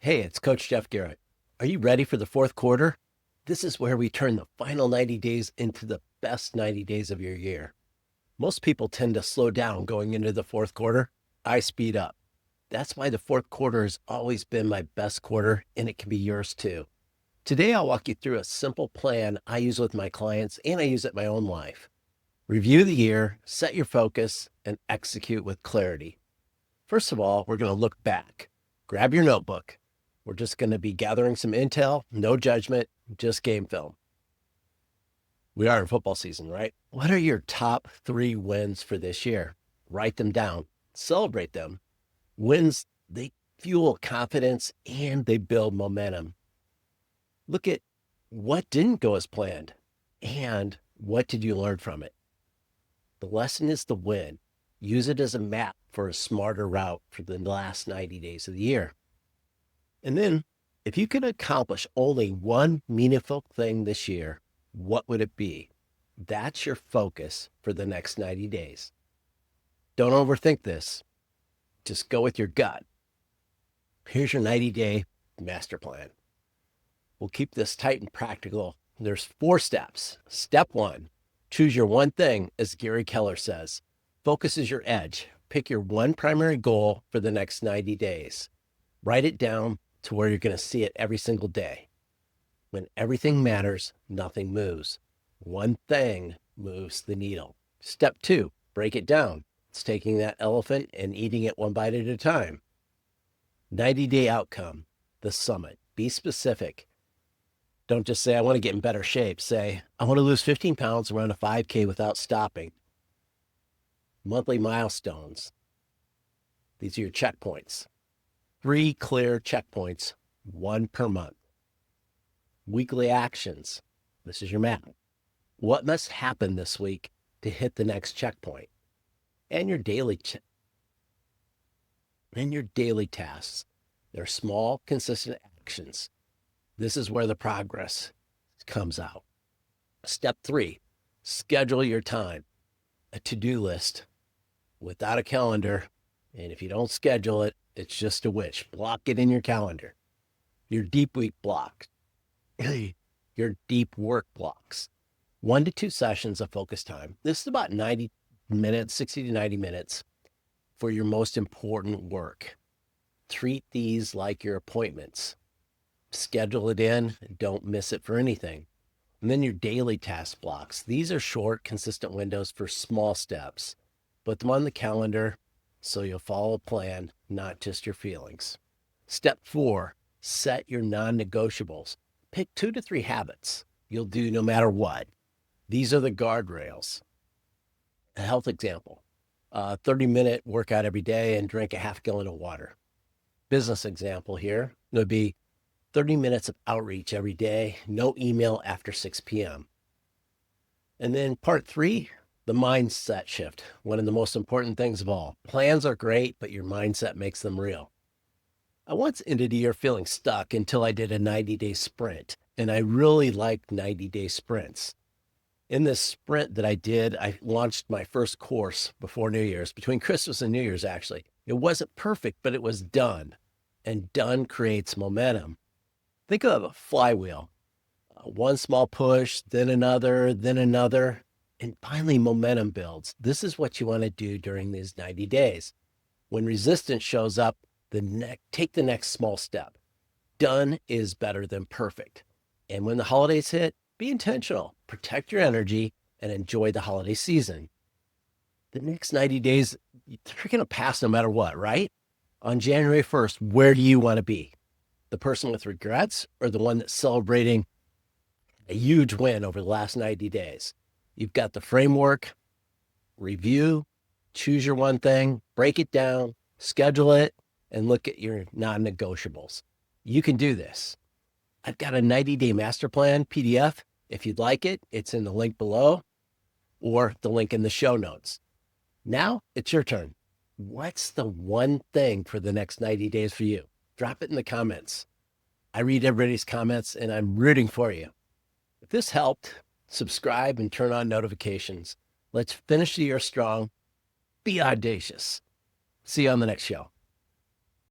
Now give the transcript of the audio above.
Hey, it's Coach Jeff Garrett. Are you ready for the fourth quarter? This is where we turn the final 90 days into the best 90 days of your year. Most people tend to slow down going into the fourth quarter. I speed up. That's why the fourth quarter has always been my best quarter, and it can be yours too. Today, I'll walk you through a simple plan I use with my clients and I use it in my own life. Review the year, set your focus, and execute with clarity. First of all, we're going to look back. Grab your notebook. We're just going to be gathering some intel, no judgment, just game film. We are in football season, right? What are your top 3 wins for this year? Write them down, celebrate them. Wins, they fuel confidence and they build momentum. Look at what didn't go as planned and what did you learn from it? The lesson is the win. Use it as a map for a smarter route for the last 90 days of the year. And then, if you could accomplish only one meaningful thing this year, what would it be? That's your focus for the next 90 days. Don't overthink this. Just go with your gut. Here's your 90-day master plan. We'll keep this tight and practical. There's 4 steps. Step 1, choose your one thing, as Gary Keller says. Focus is your edge. Pick your one primary goal for the next 90 days. Write it down to where you're going to see it every single day. When everything matters, nothing moves. One thing moves the needle. Step 2, break it down. It's taking that elephant and eating it one bite at a time. 90-day outcome, the summit. Be specific. Don't just say, I want to get in better shape. Say, I want to lose 15 pounds and run a 5K without stopping. Monthly milestones. These are your checkpoints. 3 clear checkpoints, 1 per month. Weekly actions. This is your map. What must happen this week to hit the next checkpoint? And your daily tasks. They're small, consistent actions. This is where the progress comes out. Step 3, schedule your time. A to-do list without a calendar. And if you don't schedule it, it's just a wish. Block it in your calendar. Your deep week block. Your deep work blocks. 1 to 2 sessions of focus time. This is about 90 minutes, 60 to 90 minutes for your most important work. Treat these like your appointments. Schedule it in. Don't miss it for anything. And then your daily task blocks. These are short, consistent windows for small steps. Put them on the calendar so you'll follow a plan, not just your feelings. Step 4, set your non-negotiables. Pick 2 to 3 habits you'll do no matter what. These are the guardrails. A health example, 30-minute workout every day and drink a half gallon of water. Business example here would be 30 minutes of outreach every day, no email after 6 p.m. And then part 3, the mindset shift, one of the most important things of all. Plans are great, but your mindset makes them real. I once ended a year feeling stuck until I did a 90-day sprint, and I really liked 90-day sprints. In this sprint that I did, I launched my first course before New Year's, between Christmas and New Year's, actually. It wasn't perfect, but it was done, and done creates momentum. Think of a flywheel. One small push, then another, and finally momentum builds. This is what you want to do during these 90 days. When resistance shows up, take the next small step. Done is better than perfect. And when the holidays hit, be intentional. Protect your energy and enjoy the holiday season. The next 90 days, they're going to pass no matter what, right? On January 1st, where do you want to be? The person with regrets or the one that's celebrating a huge win over the last 90 days? You've got the framework, review, choose your one thing, break it down, schedule it, and look at your non-negotiables. You can do this. I've got a 90-day master plan PDF. If you'd like it, it's in the link below or the link in the show notes. Now it's your turn. What's the one thing for the next 90 days for you? Drop it in the comments. I read everybody's comments and I'm rooting for you. If this helped, subscribe and turn on notifications. Let's finish the year strong. Be audacious. See you on the next show.